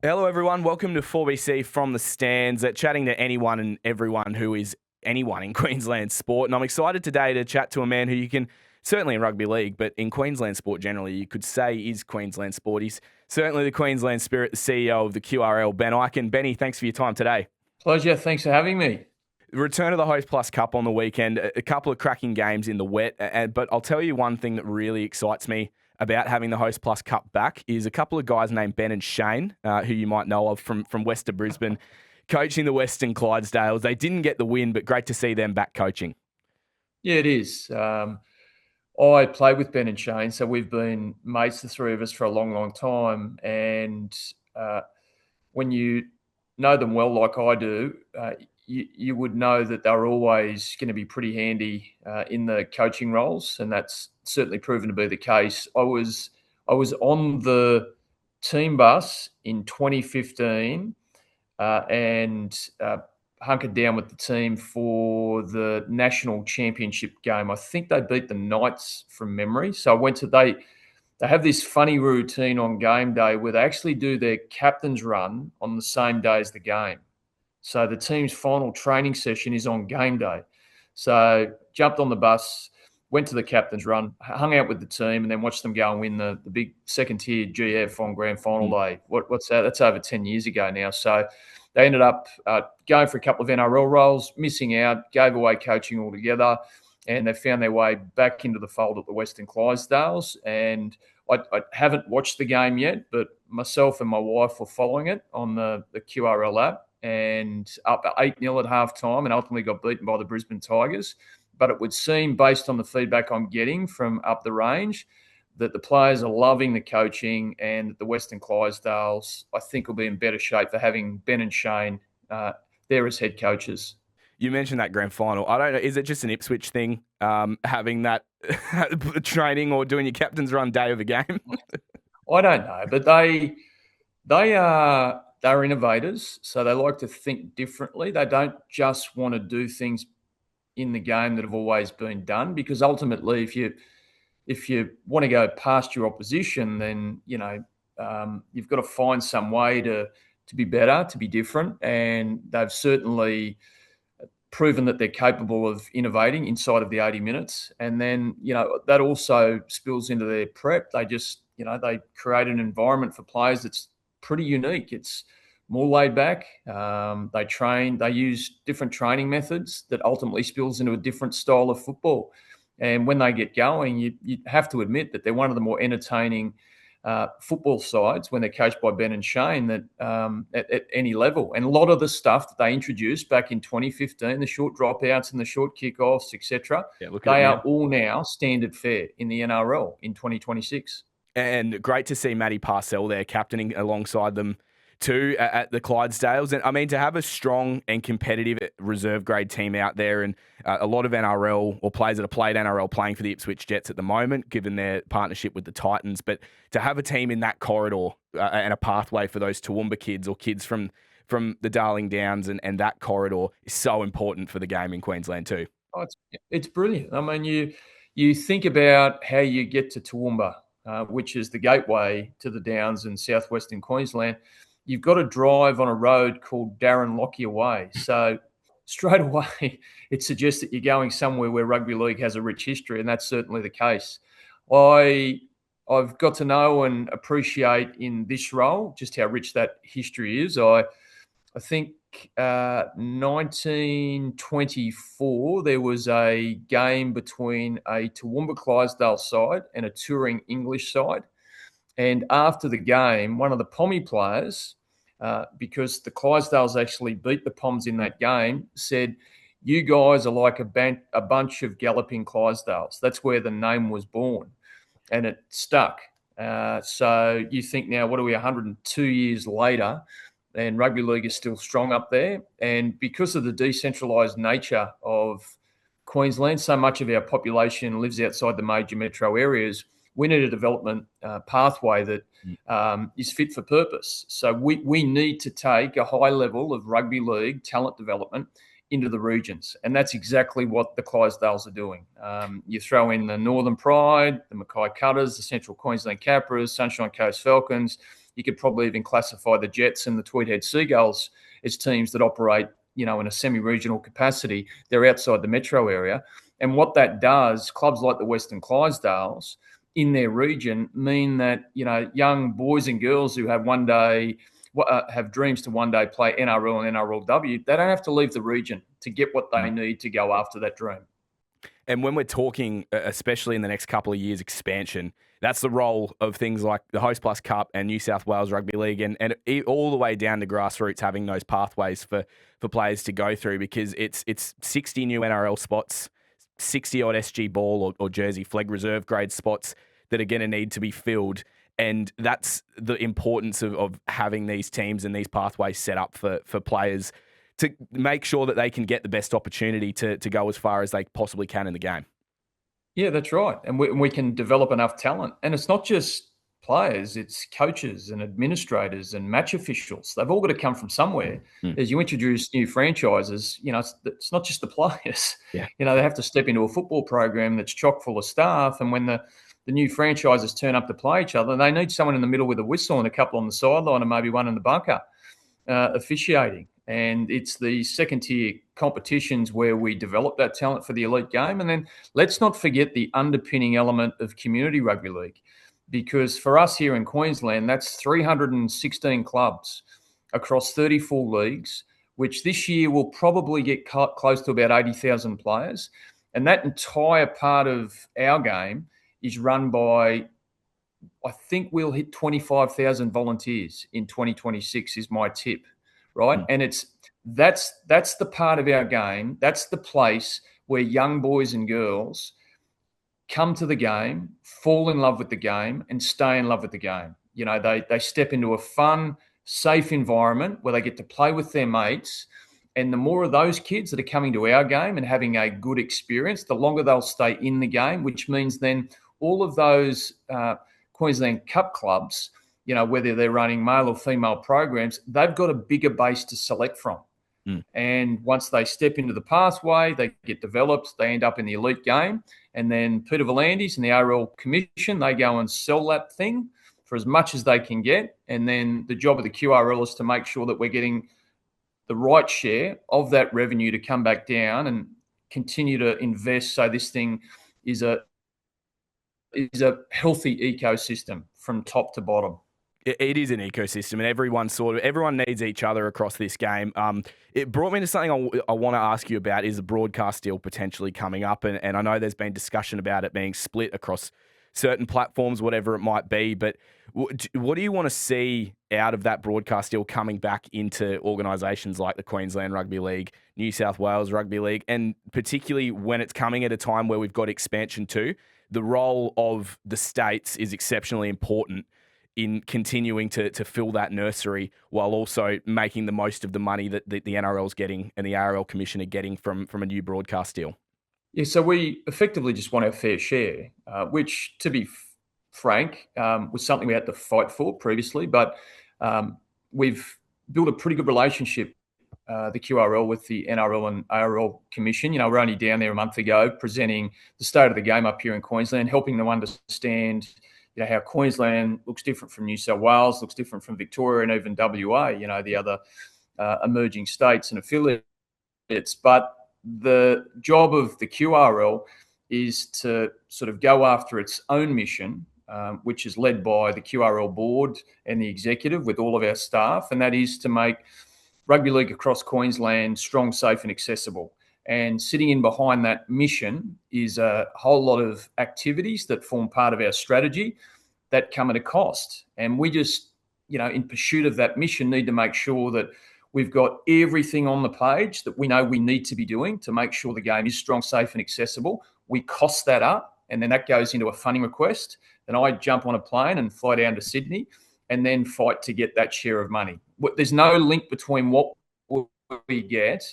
Hello, everyone. Welcome to 4BC from the stands, chatting to anyone and everyone who is anyone in Queensland sport. And I'm excited today to chat to a man who you can, certainly in rugby league, but in Queensland sport generally, you could say is Queensland sport. He's certainly the Queensland spirit, the CEO of the QRL, Ben Ikin. Benny, thanks for your time today. Pleasure. Thanks for having me. The return of the Hostplus Cup on the weekend, a couple of cracking games in the wet. But I'll tell you one thing that really excites me about having the Hostplus Cup back is a couple of guys named Ben and Shane, who you might know of from west of Brisbane, coaching the Western Clydesdales. They didn't get the win, but great to see them back coaching. Yeah, it is. I play with Ben and Shane, so we've been mates, the three of us, for a long, long time. And when you know them well, like I do, you would know that they're always going to be pretty handy in the coaching roles, and that's certainly proven to be the case. I was on the team bus in 2015 and hunkered down with the team for the national championship game. I think they beat the Knights from memory. So I went to they have this funny routine on game day where they actually do their captain's run on the same day as the game. So the team's final training session is on game day. So jumped on the bus, went to the captain's run, hung out with the team, and then watched them go and win the big second-tier GF on grand final day. What's that? That's over 10 years ago now. So they ended up going for a couple of NRL roles, missing out, gave away coaching altogether, and they found their way back into the fold at the Western Clydesdales. And I haven't watched the game yet, but myself and my wife were following it on the QRL app, and up 8-0 at halftime, and ultimately got beaten by the Brisbane Tigers. But it would seem, based on the feedback I'm getting from up the range, that the players are loving the coaching, and that the Western Clydesdales, I think, will be in better shape for having Ben and Shane there as head coaches. You mentioned that grand final. I don't know, is it just an Ipswich thing, having that training or doing your captain's run day of a game? I don't know, but they're innovators, so they like to think differently. They don't just want to do things in the game that have always been done, because ultimately, if you want to go past your opposition, then you've got to find some way to be better, to be different, and they've certainly proven that they're capable of innovating inside of the 80 minutes. And then that also spills into their prep. They just they create an environment for players that's pretty unique. It's more laid back. They use different training methods that ultimately spills into a different style of football. And when they get going, you have to admit that they're one of the more entertaining football sides when they're coached by Ben and Shane that at any level. And a lot of the stuff that they introduced back in 2015, the short dropouts and the short kickoffs, etc., they are all now standard fare in the NRL in 2026. And great to see Matty Parcell there captaining alongside them too at the Clydesdales. And I mean, to have a strong and competitive reserve grade team out there, and a lot of NRL or players that have played NRL playing for the Ipswich Jets at the moment, given their partnership with the Titans. But to have a team in that corridor and a pathway for those Toowoomba kids or kids from the Darling Downs and that corridor is so important for the game in Queensland too. Oh, it's brilliant. I mean, you think about how you get to Toowoomba, which is the gateway to the Downs in southwestern Queensland. You've got to drive on a road called Darren Lockyer Way. So straight away, it suggests that you're going somewhere where rugby league has a rich history, and that's certainly the case. I've got to know and appreciate in this role just how rich that history is. I think 1924, there was a game between a Toowoomba Clydesdale side and a touring English side. And after the game, one of the Pommy players, because the Clydesdales actually beat the Poms in that game, said, "You guys are like a bunch of galloping Clydesdales." That's where the name was born, and it stuck. So you think now, what are we, 102 years later, and rugby league is still strong up there? And because of the decentralised nature of Queensland, so much of our population lives outside the major metro areas. We need a development pathway that is fit for purpose. So we need to take a high level of rugby league talent development into the regions. And that's exactly what the Clydesdales are doing. You throw in the Northern Pride, the Mackay Cutters, the Central Queensland Capras, Sunshine Coast Falcons, You could probably even classify the Jets and the Tweedhead Seagulls as teams that operate, in a semi-regional capacity. They're outside the metro area. And what that does, clubs like the Western Clydesdales in their region mean that, young boys and girls who have have dreams to one day play NRL and NRLW, they don't have to leave the region to get what they need to go after that dream. And when we're talking, especially in the next couple of years, expansion, that's the role of things like the Hostplus Cup and New South Wales Rugby League, and all the way down to grassroots, having those pathways for players to go through, because it's 60 new NRL spots, 60 odd SG ball or jersey flag reserve grade spots that are going to need to be filled. And that's the importance of having these teams and these pathways set up for players to make sure that they can get the best opportunity to go as far as they possibly can in the game. Yeah, that's right. And we can develop enough talent. And it's not just players, it's coaches and administrators and match officials. They've all got to come from somewhere. As you introduce new franchises, it's not just the players. Yeah. They have to step into a football program that's chock full of staff. And when the new franchises turn up to play each other, they need someone in the middle with a whistle and a couple on the sideline and maybe one in the bunker officiating. And it's the second-tier competitions where we develop that talent for the elite game. And then let's not forget the underpinning element of community rugby league, because for us here in Queensland, that's 316 clubs across 34 leagues, which this year will probably get close to about 80,000 players. And that entire part of our game is run by, I think we'll hit 25,000 volunteers in 2026 is my tip. Right. And that's the part of our game. That's the place where young boys and girls come to the game, fall in love with the game, and stay in love with the game. They step into a fun, safe environment where they get to play with their mates. And the more of those kids that are coming to our game and having a good experience, the longer they'll stay in the game, which means then all of those Queensland Cup clubs, whether they're running male or female programs, they've got a bigger base to select from. And once they step into the pathway, they get developed, they end up in the elite game. And then Peter V'landys and the ARL Commission, they go and sell that thing for as much as they can get. And then the job of the QRL is to make sure that we're getting the right share of that revenue to come back down and continue to invest so this thing is a healthy ecosystem from top to bottom. It is an ecosystem, and everyone needs each other across this game. It brought me to something I want to ask you about, is the broadcast deal potentially coming up, and I know there's been discussion about it being split across certain platforms, whatever it might be. But what do you want to see out of that broadcast deal coming back into organisations like the Queensland Rugby League, New South Wales Rugby League, and particularly when it's coming at a time where we've got expansion too? The role of the states is exceptionally important in continuing to fill that nursery while also making the most of the money that the NRL's getting and the ARL Commission are getting from a new broadcast deal. Yeah, so we effectively just want our fair share, which, to be frank, was something we had to fight for previously. But we've built a pretty good relationship, the QRL, with the NRL and ARL Commission. We're only down there a month ago presenting the state of the game up here in Queensland, helping them understand how Queensland looks different from New South Wales, looks different from Victoria and even WA, the other emerging states and affiliates. But the job of the QRL is to sort of go after its own mission, which is led by the QRL board and the executive with all of our staff, and that is to make rugby league across Queensland strong, safe and accessible. And sitting in behind that mission is a whole lot of activities that form part of our strategy that come at a cost. And we just, in pursuit of that mission, need to make sure that we've got everything on the page that we know we need to be doing to make sure the game is strong, safe and accessible. We cost that up, and then that goes into a funding request. Then I jump on a plane and fly down to Sydney and then fight to get that share of money. There's no link between what we get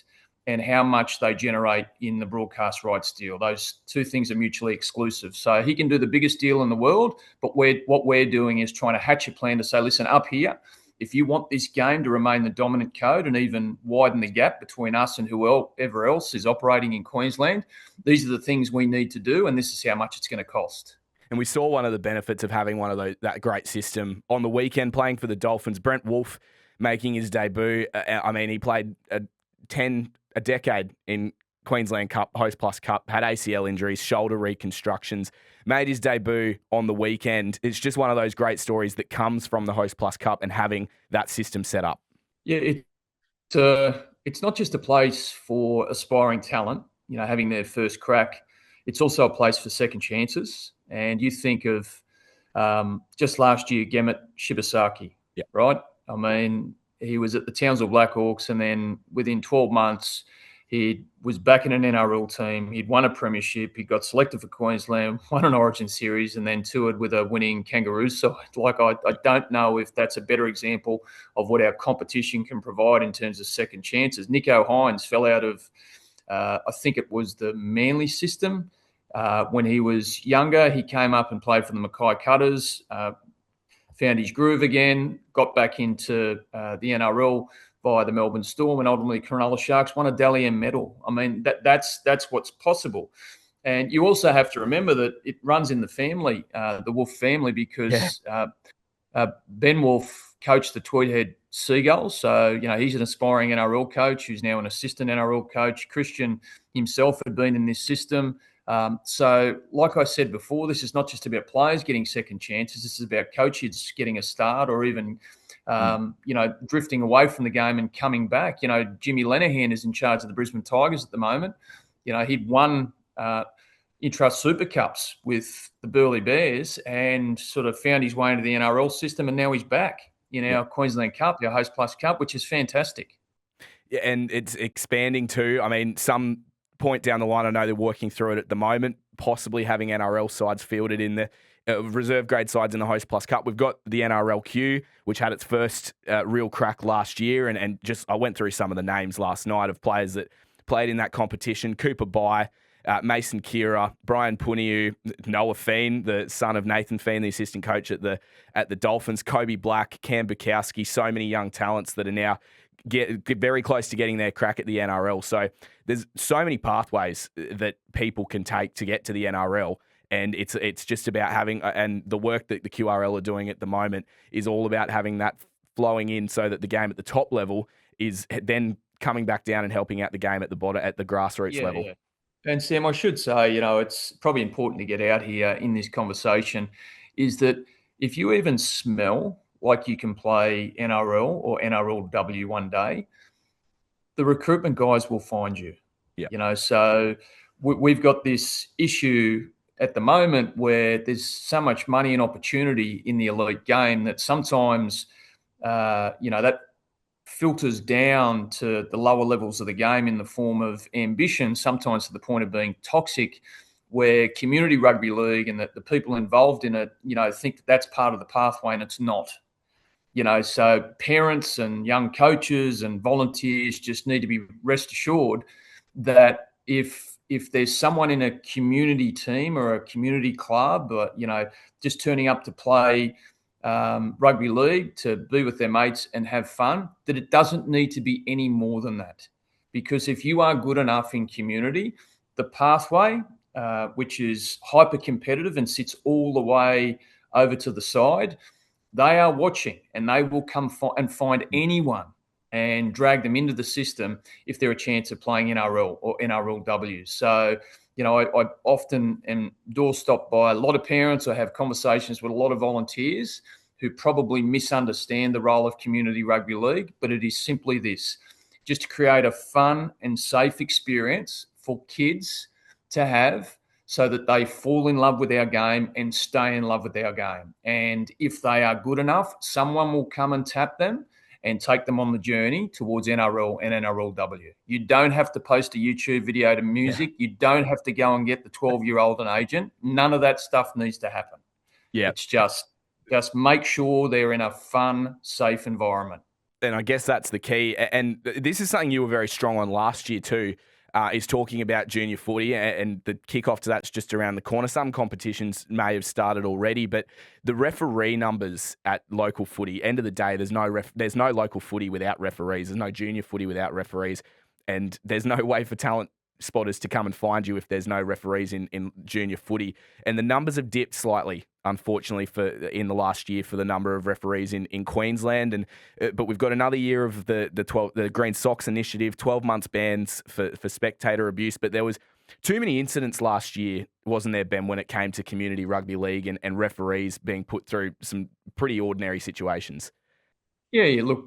and how much they generate in the broadcast rights deal. Those two things are mutually exclusive. So he can do the biggest deal in the world, but what we're doing is trying to hatch a plan to say, listen, up here, if you want this game to remain the dominant code and even widen the gap between us and whoever else is operating in Queensland, these are the things we need to do, and this is how much it's going to cost. And we saw one of the benefits of having one of that great system on the weekend playing for the Dolphins. Brent Wolfe making his debut. I mean, he played a decade in Queensland Cup, Hostplus Cup, had ACL injuries, shoulder reconstructions, made his debut on the weekend. It's just one of those great stories that comes from the Hostplus Cup and having that system set up. Yeah, it's not just a place for aspiring talent, having their first crack. It's also a place for second chances. And you think of just last year, Gemmet Shibasaki, right? I mean, he was at the Townsville Blackhawks, and then within 12 months, he was back in an NRL team. He'd won a premiership. He got selected for Queensland, won an Origin series, and then toured with a winning Kangaroos side. I don't know if that's a better example of what our competition can provide in terms of second chances. Nico Hines fell out of, I think it was the Manly system. When he was younger, he came up and played for the Mackay Cutters, found his groove again, got back into the NRL via the Melbourne Storm, and ultimately Cronulla Sharks won a Dally M medal. I mean, that's what's possible. And you also have to remember that it runs in the family, the Wolf family, because Ben Wolfe coached the Tweedhead Seagulls. So, he's an aspiring NRL coach who's now an assistant NRL coach. Christian himself had been in this system. So, like I said before, this is not just about players getting second chances. This is about coaches getting a start, or even drifting away from the game and coming back. Jimmy Lenahan is in charge of the Brisbane Tigers at the moment. He'd won Intrust Super Cups with the Burleigh Bears and sort of found his way into the NRL system, and now he's back in our Queensland Cup, our Hostplus Cup, which is fantastic. Yeah, and it's expanding too. I mean, some point down the line, I know they're working through it at the moment, possibly having NRL sides fielded in the reserve grade sides in the Hostplus Cup. We've got the NRLQ, which had its first real crack last year, and just I went through some of the names last night of players that played in that competition. Cooper Bai, Mason Kira, Brian Puniu, Noah Feen, the son of Nathan Feen, the assistant coach at the Dolphins, Kobe Black, Cam Bukowski, so many young talents that are now get very close to getting their crack at the NRL. So there's so many pathways that people can take to get to the NRL. And it's just about having, and the work that the QRL are doing at the moment is all about having that flowing in so that the game at the top level is then coming back down and helping out the game at the bottom, at the grassroots level. Yeah. And Sam, I should say, it's probably important to get out here in this conversation, is that if you even smell like you can play NRL or NRLW one day, the recruitment guys will find you. Yeah. So we've got this issue at the moment where there's so much money and opportunity in the elite game that sometimes, that filters down to the lower levels of the game in the form of ambition, sometimes to the point of being toxic, where community rugby league and the people involved in it, think that that's part of the pathway, and it's not. So parents and young coaches and volunteers just need to be rest assured that if there's someone in a community team or a community club, or, just turning up to play rugby league, to be with their mates and have fun, that it doesn't need to be any more than that. Because if you are good enough in community, the pathway, which is hyper competitive and sits all the way over to the side, they are watching, and they will come and find anyone and drag them into the system if they're a chance of playing NRL or NRLW. So, I often am doorstopped by a lot of parents. I have conversations with a lot of volunteers who probably misunderstand the role of community rugby league, but it is simply this: just to create a fun and safe experience for kids to have, so that they fall in love with our game and stay in love with our game. And if they are good enough, someone will come and tap them and take them on the journey towards NRL and NRLW. You don't have to post a YouTube video to music. Yeah. You don't have to go and get the 12-year-old an agent. None of that stuff needs to happen. Yeah. It's just make sure they're in a fun, safe environment. And I guess that's the key. And this is something you were very strong on last year too, is talking about junior footy, and the kickoff to that's just around the corner. Some competitions may have started already, but the referee numbers at local footy, end of the day, there's no local footy without referees. There's no junior footy without referees, and there's no way for talent spotters to come and find you if there's no referees in junior footy. And the numbers have dipped slightly, unfortunately, in the last year for the number of referees in Queensland. And but we've got another year of the Green Socks initiative, 12 months bans for spectator abuse. But there was too many incidents last year, wasn't there, Ben, when it came to community rugby league and referees being put through some pretty ordinary situations? Yeah, look,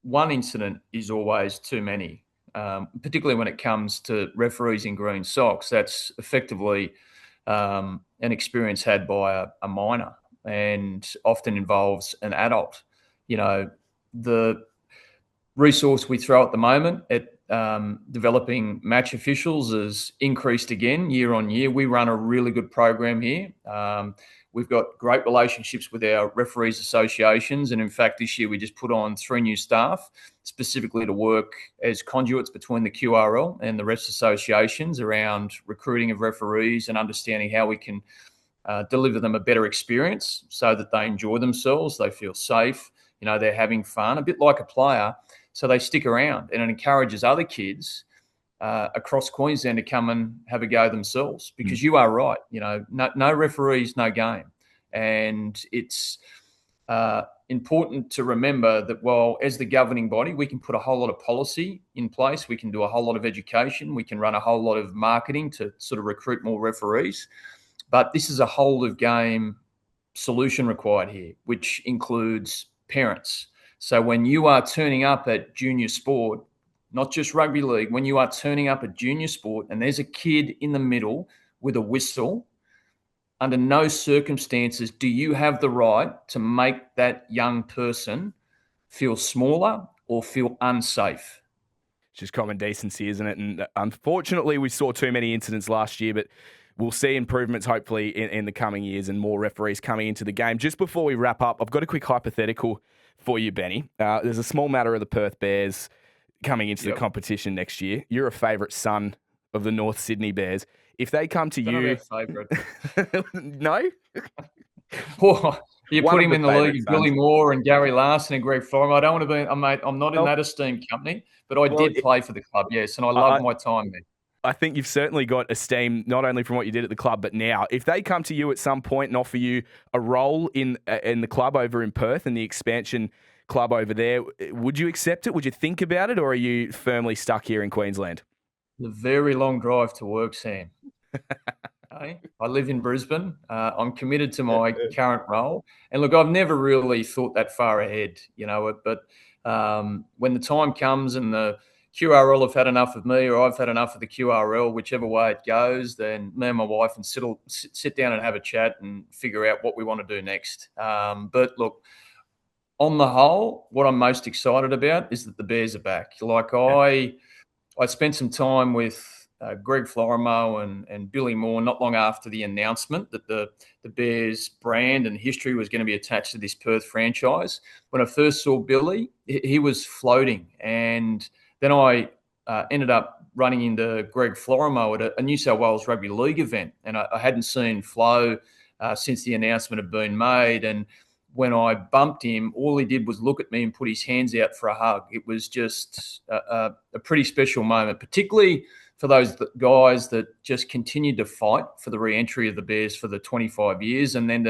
one incident is always too many, particularly when it comes to referees in green socks. That's effectively an experience had by a minor and often involves an adult. The resource we throw at the moment at developing match officials has increased again year on year. We run a really good program here. We've got great relationships with our referees associations. And in fact, this year we just put on 3 new staff specifically to work as conduits between the QRL and the refs associations around recruiting of referees and understanding how we can deliver them a better experience so that they enjoy themselves, they feel safe, they're having fun, a bit like a player, so they stick around. And it encourages other kids across Queensland to come and have a go themselves, because you are right, no referees, no game. And it's important to remember that while as the governing body, we can put a whole lot of policy in place, we can do a whole lot of education, we can run a whole lot of marketing to sort of recruit more referees, but this is a whole of game solution required here, which includes parents. So when you are turning up at junior sport, not just rugby league, when you are turning up at junior sport and there's a kid in the middle with a whistle, under no circumstances do you have the right to make that young person feel smaller or feel unsafe. It's just common decency, isn't it? And unfortunately, we saw too many incidents last year, but we'll see improvements hopefully in the coming years and more referees coming into the game. Just before we wrap up, I've got a quick hypothetical for you, Benny. There's a small matter of the Perth Bears coming into the competition next year. You're a favourite son of the North Sydney Bears. If they come to you... favourite. No? You put him in the league with Billy Moore and Gary Larson and Greg Florimo. I don't want to be... I'm not in that esteemed company, but I did play for the club, yes, and I loved my time there. I think you've certainly got esteem, not only from what you did at the club, but now. If they come to you at some point and offer you a role in the club over in Perth and the expansion club over there, would you accept it? Would you think about it? Or are you firmly stuck here in Queensland? The very long drive to work, Sam. Okay? I live in Brisbane. I'm committed to my current role. And look, I've never really thought that far ahead, but when the time comes and the QRL have had enough of me or I've had enough of the QRL, whichever way it goes, then me and my wife and sit down and have a chat and figure out what we want to do next. But look, on the whole, what I'm most excited about is that the Bears are back. Like I spent some time with Greg Florimo and Billy Moore not long after the announcement that the Bears brand and history was going to be attached to this Perth franchise. When I first saw Billy, he was floating, and then I ended up running into Greg Florimo at a New South Wales Rugby League event, and I hadn't seen Flo since the announcement had been made. And when I bumped him, all he did was look at me and put his hands out for a hug. It was just a pretty special moment, particularly for those guys that just continued to fight for the re-entry of the Bears for the 25 years, and then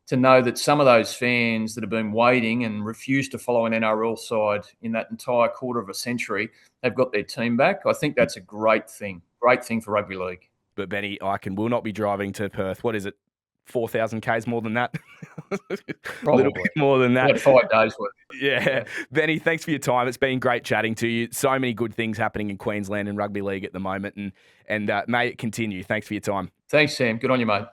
to know that some of those fans that have been waiting and refused to follow an NRL side in that entire quarter of a century, they've got their team back. I think that's a great thing for rugby league. But Benny Ikin will not be driving to Perth. What is it? 4,000 Ks more than that? Probably. A little bit more than that. 5 days worth. Yeah. Benny, thanks for your time. It's been great chatting to you. So many good things happening in Queensland and rugby league at the moment, and may it continue. Thanks for your time. Thanks, Sam. Good on you, mate.